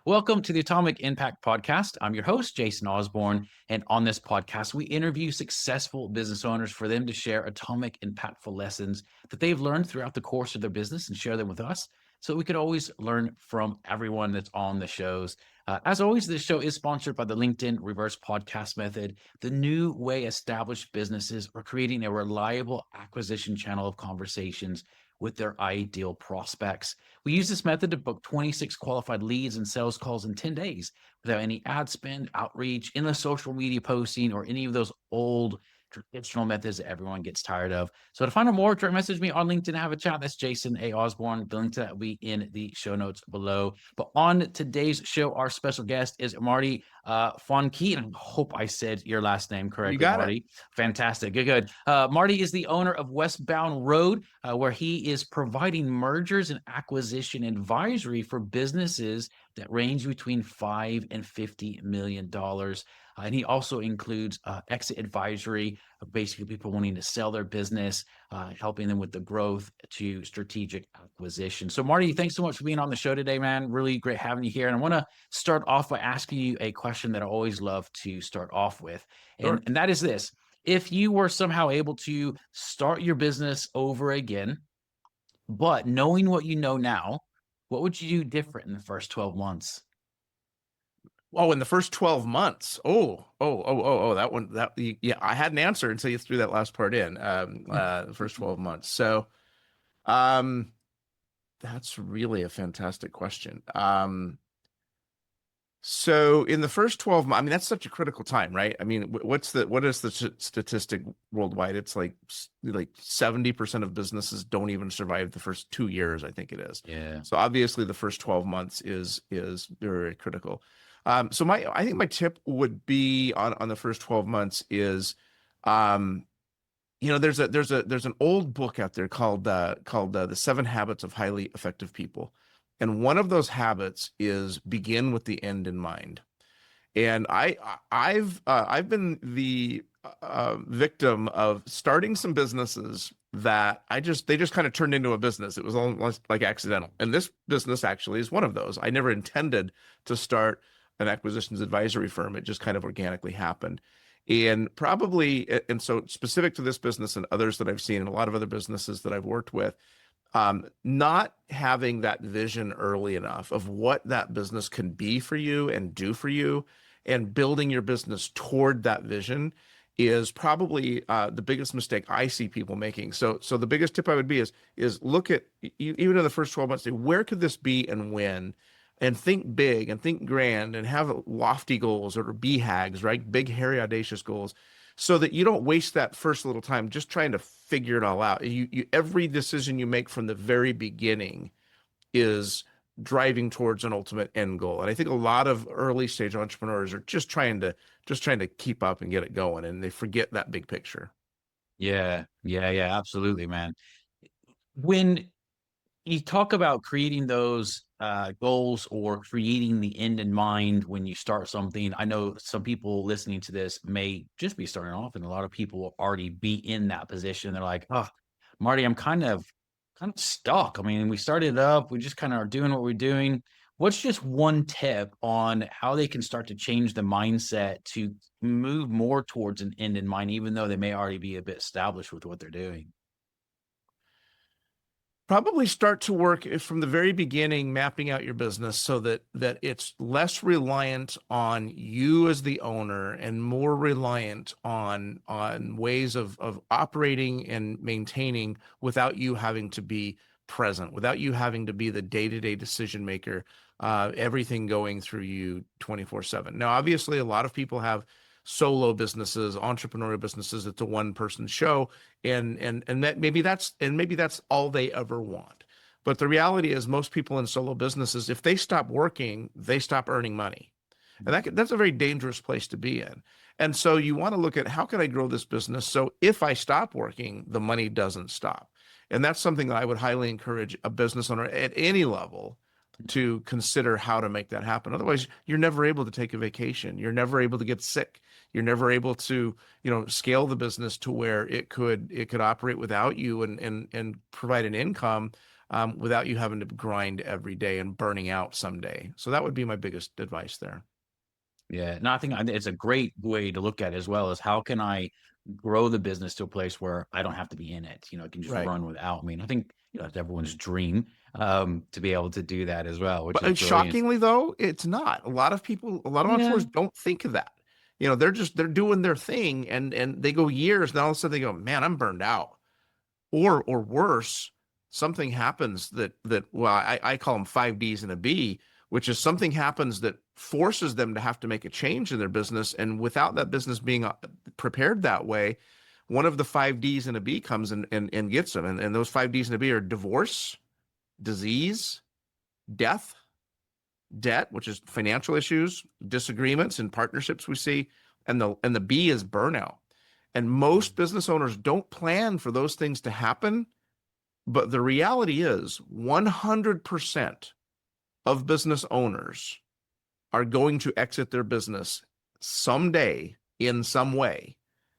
Welcome to the Atomic Impact Podcast. I'm your host, Jason Osborn. And on this podcast, we interview successful business owners for them to share atomic, impactful lessons that they've learned throughout the course of their business and share them with us so we could always learn from everyone that's on the shows. As always, this show is sponsored by the LinkedIn Reverse Podcast Method, the new way established businesses are creating a reliable acquisition channel of conversations with their ideal prospects. We use this method to book 26 qualified leads and sales calls in 10 days without any ad spend, outreach, endless social media posting, or any of those old traditional methods that everyone gets tired of. So to find out more, direct message me on LinkedIn and have a chat. That's Jason A. Osborn. The link to that will be in the show notes below. But on today's show, our special guest is Marty Fahncke. And I hope I said your last name You correctly, got it. Marty. Fantastic. Good. Marty is the owner of Westbound Road, where he is providing mergers and acquisition advisory for businesses that range between $5 and $50 million. And he also includes exit advisory, basically people wanting to sell their business, helping them with the growth to strategic acquisition. So Marty, thanks so much for being on the show today, man. Really great having you here. And I want to start off by asking you a question that I always love to start off with. Sure. And that is this. If you were somehow able to start your business over again, but knowing what you know now, what would you do different in the first 12 months? Oh, in the first 12 months. That one, yeah, I had an answer until you threw that last part in, the first 12 months. So, um, that's really a fantastic question. So in the first 12 months, I mean, that's such a critical time, right? I mean, what is the statistic worldwide? It's like 70% of businesses don't even survive the first 2 years, I think it is. Yeah. So obviously the first 12 months is very critical. So I think my tip would be on the first 12 months is, there's an old book out there called The 7 Habits of Highly Effective People. And one of those habits is begin with the end in mind. And I've been the victim of starting some businesses that they just kind of turned into a business. It was almost like accidental. And this business actually is one of those. I never intended to start an acquisitions advisory firm. It just kind of organically happened. And so specific to this business and others that I've seen and a lot of other businesses that I've worked with, not having that vision early enough of what that business can be for you and do for you and building your business toward that vision is probably the biggest mistake I see people making. So the biggest tip I would be is look at, even in the first 12 months, say, where could this be and when? And think big and think grand and have lofty goals or BHAGs, right? Big, hairy, audacious goals, so that you don't waste that first little time just trying to figure it all out. Every decision you make from the very beginning is driving towards an ultimate end goal. And I think a lot of early stage entrepreneurs are just trying to keep up and get it going, and they forget that big picture. Yeah. Absolutely, man. When you talk about creating those goals or creating the end in mind when you start something, I know some people listening to this may just be starting off, and a lot of people will already be in that position. They're like, "Oh, Marty, I'm kind of stuck. I mean, we started up, we just kind of are doing what we're doing." What's just one tip on how they can start to change the mindset to move more towards an end in mind, even though they may already be a bit established with what they're doing? Probably start to work from the very beginning, mapping out your business so that it's less reliant on you as the owner and more reliant on ways of operating and maintaining without you having to be present, without you having to be the day-to-day decision maker, everything going through you 24/7. Now, obviously, a lot of people have solo businesses, entrepreneurial businesses. It's a one-person show, and that maybe that's all they ever want. But the reality is, most people in solo businesses, if they stop working, they stop earning money, and that's a very dangerous place to be in. And so you want to look at, how can I grow this business so if I stop working, the money doesn't stop. And that's something that I would highly encourage a business owner at any level to consider how to make that happen. Otherwise, you're never able to take a vacation. You're never able to get sick. You're never able to, scale the business to where it could operate without you and provide an income without you having to grind every day and burning out someday. So that would be my biggest advice there. Yeah, no, I think it's a great way to look at it as well as how can I grow the business to a place where I don't have to be in it, it can just Right. run without me. And I think, that's everyone's dream, to be able to do that as well, which But is brilliant. shockingly though, it's not. A lot of Yeah. entrepreneurs don't think of that. They're doing their thing and they go years and all of a sudden they go, man, I'm burned out. Or worse, something happens that well, I call them 5 Ds and a B, which is something happens that forces them to have to make a change in their business. And without that business being prepared that way, one of the 5 Ds and a B comes and gets them. And those 5 Ds and a B are divorce, disease, death, debt, which is financial issues, disagreements and partnerships we see, and the B is burnout. And most business owners don't plan for those things to happen, but the reality is 100% of business owners are going to exit their business someday in some way,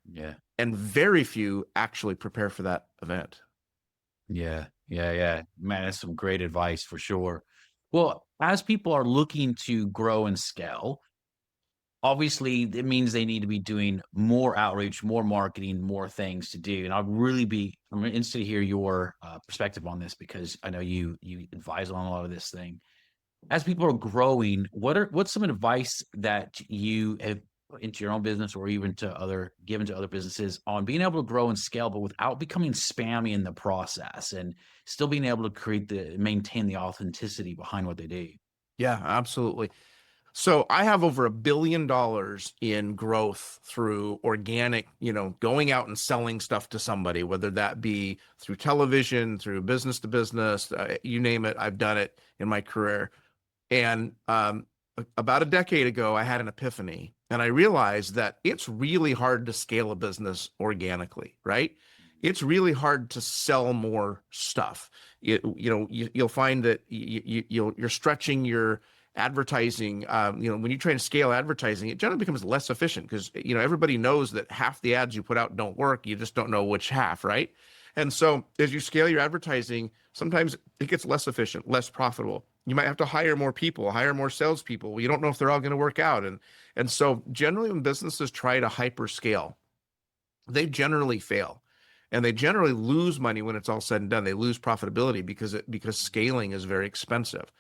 Yeah. and very few actually prepare for that event. Yeah. Yeah. Yeah. Man, that's some great advice for sure. Well, as people are looking to grow and scale, obviously it means they need to be doing more outreach, more marketing, more things to do. And I'm interested to hear your perspective on this because I know you advise on a lot of this thing. As people are growing, what's some advice that you have put into your own business or even given to other businesses on being able to grow and scale, but without becoming spammy in the process and still being able to maintain the authenticity behind what they do? Yeah, absolutely. So I have over $1 billion in growth through organic, going out and selling stuff to somebody, whether that be through television, through business to business, you name it. I've done it in my career. And about a decade ago, I had an epiphany and I realized that it's really hard to scale a business organically, right? It's really hard to sell more stuff. You'll find that you're stretching your advertising. When you try to scale advertising, it generally becomes less efficient because, everybody knows that half the ads you put out don't work. You just don't know which half, right? And so as you scale your advertising, sometimes it gets less efficient, less profitable. You might have to hire more people, hire more salespeople. You don't know if they're all going to work out. And so generally when businesses try to hyper scale, they generally fail. And they generally lose money when it's all said and done. They lose profitability because scaling is very expensive.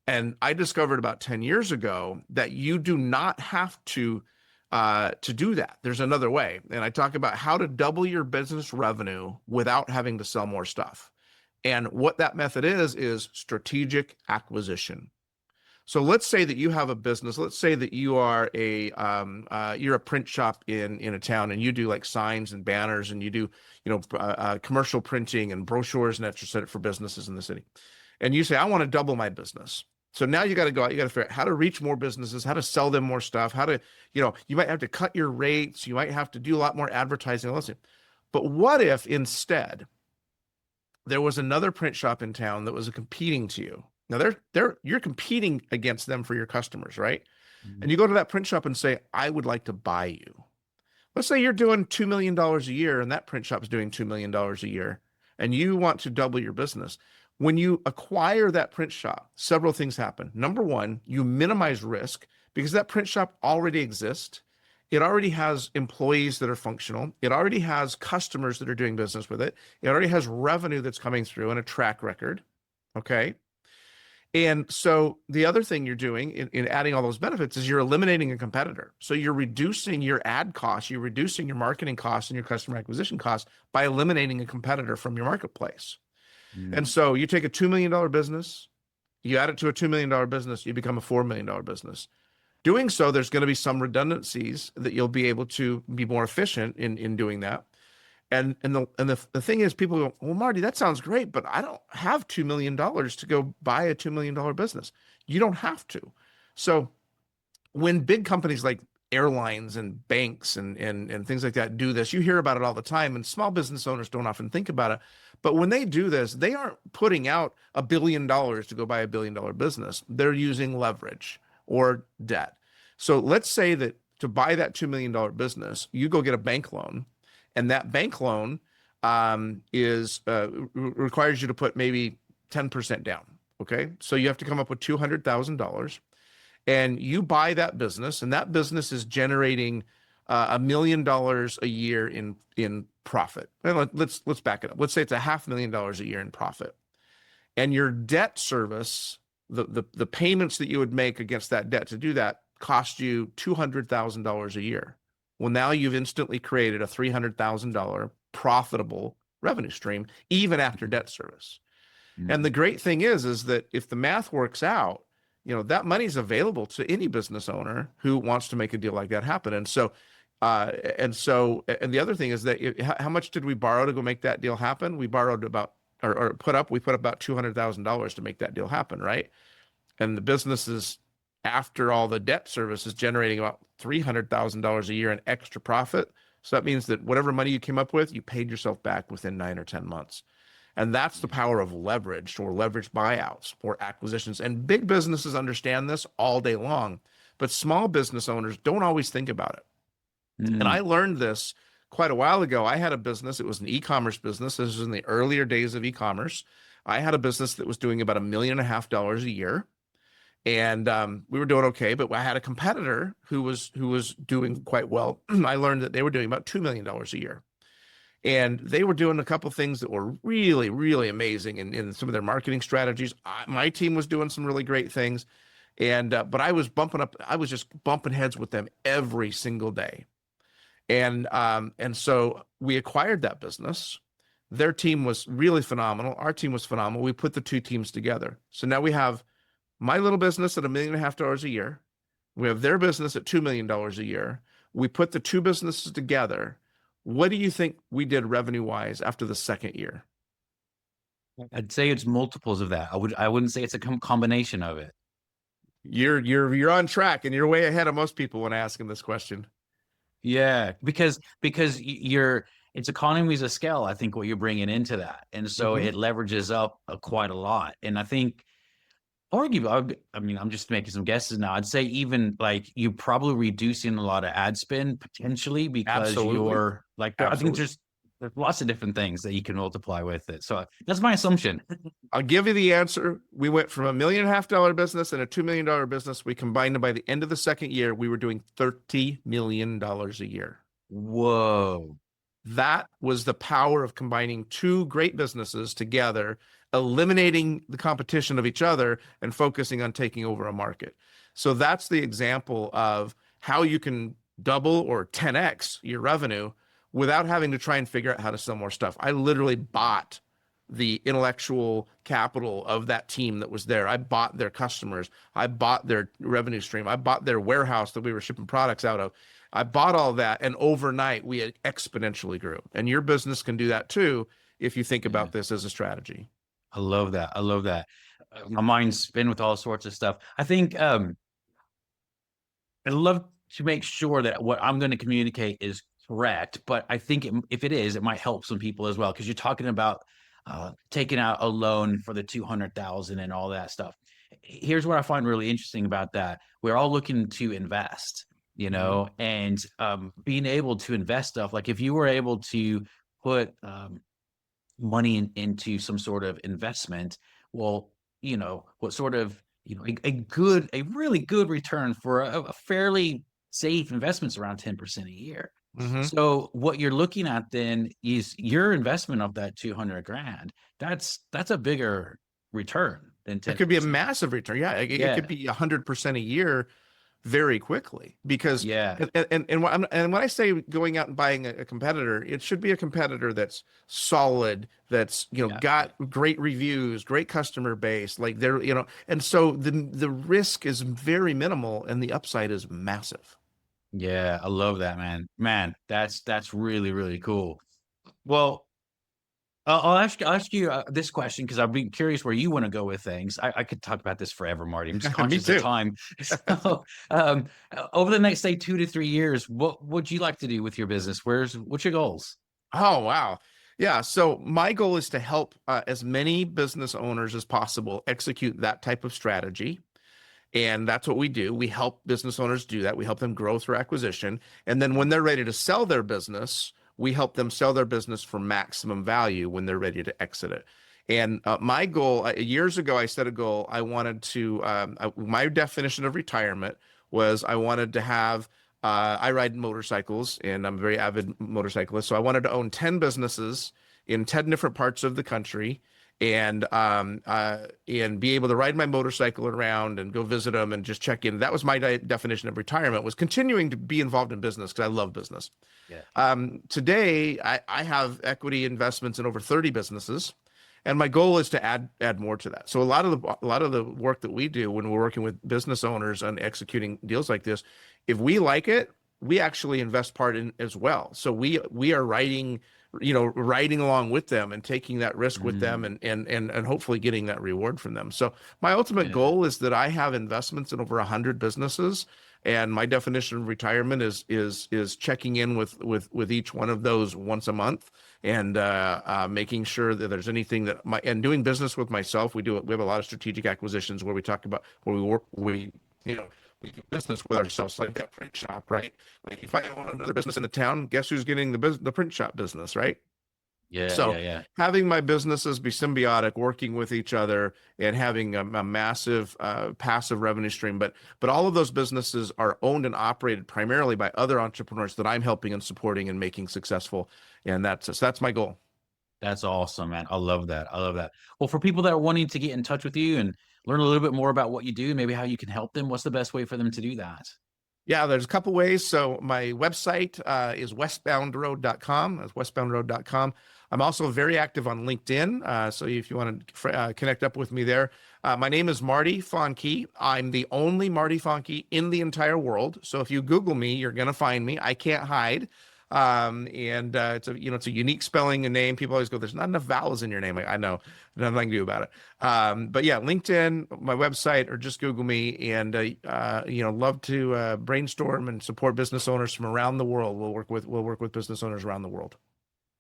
And I discovered about 10 years ago that you do not have to do that. There's another way. And I talk about how to double your business revenue without having to sell more stuff. And what that method is strategic acquisition. So let's say that you have a business. Let's say that you are you're a print shop in a town, and you do like signs and banners, and you do commercial printing and brochures and etcetera for businesses in the city. And you say, I want to double my business. So now you got to go out. You got to figure out how to reach more businesses, how to sell them more stuff, how to you might have to cut your rates, you might have to do a lot more advertising. Listen, but what if instead there was another print shop in town that was competing to you? Now you're competing against them for your customers, right? Mhm. And you go to that print shop and say, I would like to buy you. Let's say you're doing $2 million a year and that print shop is doing $2 million a year and you want to double your business. When you acquire that print shop, several things happen. Number one, you minimize risk because that print shop already exists. It already has employees that are functional. It already has customers that are doing business with it. It already has revenue that's coming through and a track record. Okay. And so the other thing you're doing in adding all those benefits is you're eliminating a competitor. So you're reducing your ad costs, you're reducing your marketing costs and your customer acquisition costs by eliminating a competitor from your marketplace. And Mm. so you take a $2 million business, you add it to a $2 million business, you become a $4 million business. Doing so, there's going to be some redundancies that you'll be able to be more efficient in doing that. And the thing is, people go, well, Marty, that sounds great, but I don't have $2 million to go buy a $2 million business. You don't have to. So when big companies like airlines and banks and things like that do this, you hear about it all the time, and small business owners don't often think about it. But when they do this, they aren't putting out $1 billion to go buy $1 billion business. They're using leverage or debt. So let's say that to buy that $2 million business, you go get a bank loan, and that bank loan requires you to put maybe 10% down. Okay. So you have to come up with $200,000 and you buy that business, and that business is generating $1 million a year in profit. And let's back it up. Let's say it's $500,000 a year in profit, and your debt service, the payments that you would make against that debt to do that, cost you $200,000 a year. Well, now you've instantly created a $300,000 profitable revenue stream, even after debt service. And the great thing is that if the math works out, that money is available to any business owner who wants to make a deal like that happen. And the other thing is that how much did we borrow to go make that deal happen? We borrowed about, we put up about $200,000 to make that deal happen, right? And the business is, after all the debt service, is generating about $300,000 a year in extra profit. So that means that whatever money you came up with, you paid yourself back within 9 or 10 months. And that's the power of leverage or leverage buyouts or acquisitions. And big businesses understand this all day long, but small business owners don't always think about it. And I learned this quite a while ago. I had a business. It was an e-commerce business. This was in the earlier days of e-commerce. I had a business that was doing about $1.5 million a year. And we were doing okay, but I had a competitor who was doing quite well. I learned that they were doing about $2 million a year. And they were doing a couple of things that were really, really amazing in some of their marketing strategies. My team was doing some really great things. But I was just bumping heads with them every single day. And so we acquired that business. Their team was really phenomenal. Our team was phenomenal. We put the two teams together. So now we have my little business at $1.5 million a year. We have their business at $2 million a year. We put the two businesses together. What do you think we did revenue-wise after the second year? I'd say it's multiples of that. I wouldn't say it's a combination of it. You're on track, and you're way ahead of most people when I ask them this question. Yeah, because it's economies of scale, I think, what you're bringing into that. And so it leverages up quite a lot. And I think, I'm just making some guesses now. I'd say even like you're probably reducing a lot of ad spend potentially because Absolutely. you're like, I think there's lots of different things that you can multiply with it. So that's my assumption. I'll give you the answer. We went from $1.5 million business and a $2 million business. We combined them. By the end of the second year, we were doing $30 million a year. Whoa. That was the power of combining two great businesses together, eliminating the competition of each other and focusing on taking over a market. So that's the example of how you can double or 10x your revenue without having to try and figure out how to sell more stuff. I literally bought the intellectual capital of that team that was there. I bought their customers. I bought their revenue stream. I bought their warehouse that we were shipping products out of. I bought all that, and overnight we exponentially grew. And your business can do that too if you think about this as a strategy. I love that. My mind's spin with all sorts of stuff. I think I love to make sure that what I'm going to communicate is correct, but I think if it is, it might help some people as well, because you're talking about taking out a loan for the 200,000 and all that stuff. Here's what I find really interesting about that. We're all looking to invest, and being able to invest stuff. Like if you were able to put money into some sort of investment, well, what sort of, a really good return for a fairly safe investment's around 10% a year. So what you're looking at then is your investment of that 200 grand. That's a bigger return than 10%. It could be a massive return. Yeah, it could be 100% a year very quickly, because and when I say going out and buying a competitor, it should be a competitor that's solid, that's got great reviews, great customer base, like they're and so the risk is very minimal and the upside is massive. Yeah, I love that, man. That's really, really cool. Well, I'll ask you this question because I'd be curious where you want to go with things. I could talk about this forever, Marty. I'm just conscious of time. So, over the next, say, 2 to 3 years, what would you like to do with your business? What's your goals? Oh, wow. Yeah. So my goal is to help as many business owners as possible execute that type of strategy. And that's what we do. We help business owners do that. We help them grow through acquisition. And then when they're ready to sell their business, we help them sell their business for maximum value when they're ready to exit it. And my goal years ago, I set a goal. I wanted to, my definition of retirement was I wanted to have, I ride motorcycles and I'm a very avid motorcyclist. So I wanted to own 10 businesses in 10 different parts of the country and be able to ride my motorcycle around and go visit them and just check in. That was my definition of retirement, was continuing to be involved in business because I love business. Yeah. Today, I have equity investments in over 30 businesses, and my goal is to add more to that. So a lot of the work that we do when we're working with business owners on executing deals like this, if we like it, we actually invest part in as well. So we are riding along with them and taking that risk with them, Mm, and hopefully getting that reward from them. So my ultimate yeah. goal is that I have investments in over 100 businesses, and my definition of retirement is checking in with each one of those once a month, and making sure that there's anything and doing business with myself. We have a lot of strategic acquisitions where we talk about where we work, you know we do business with ourselves, like that print shop, right? Like if I want another business in the town, guess who's getting the print shop business, right? Yeah. So Yeah. Yeah. having my businesses be symbiotic, working with each other, and having a massive passive revenue stream, but all of those businesses are owned and operated primarily by other entrepreneurs that I'm helping and supporting and making successful, and that's my goal. That's awesome, man. I love that. I love that. Well, for people that are wanting to get in touch with you and learn a little bit more about what you do, maybe how you can help them, what's the best way for them to do that? Yeah, there's a couple ways. So my website is westboundroad.com. That's westboundroad.com. I'm also very active on LinkedIn. So if you want to connect up with me there, my name is Marty Fahncke. I'm the only Marty Fahncke in the entire world. So if you Google me, you're going to find me. I can't hide. And it's a unique spelling and name. People always go, "There's not enough vowels in your name." I know, nothing I can do about it. But yeah, LinkedIn, my website, or just Google me, and love to brainstorm and support business owners from around the world. We'll work with business owners around the world.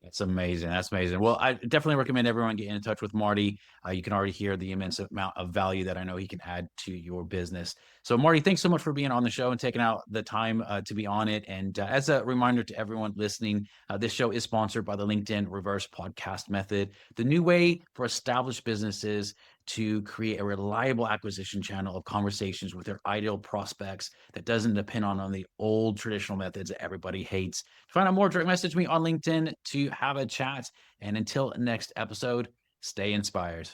That's amazing. That's amazing. Well, I definitely recommend everyone get in touch with Marty. You can already hear the immense amount of value that I know he can add to your business. So, Marty, thanks so much for being on the show and taking out the time to be on it. And as a reminder to everyone listening, this show is sponsored by the LinkedIn Reverse Podcast Method, the new way for established businesses to create a reliable acquisition channel of conversations with their ideal prospects that doesn't depend on the old traditional methods that everybody hates. To find out more, direct message me on LinkedIn to have a chat. And until next episode, stay inspired.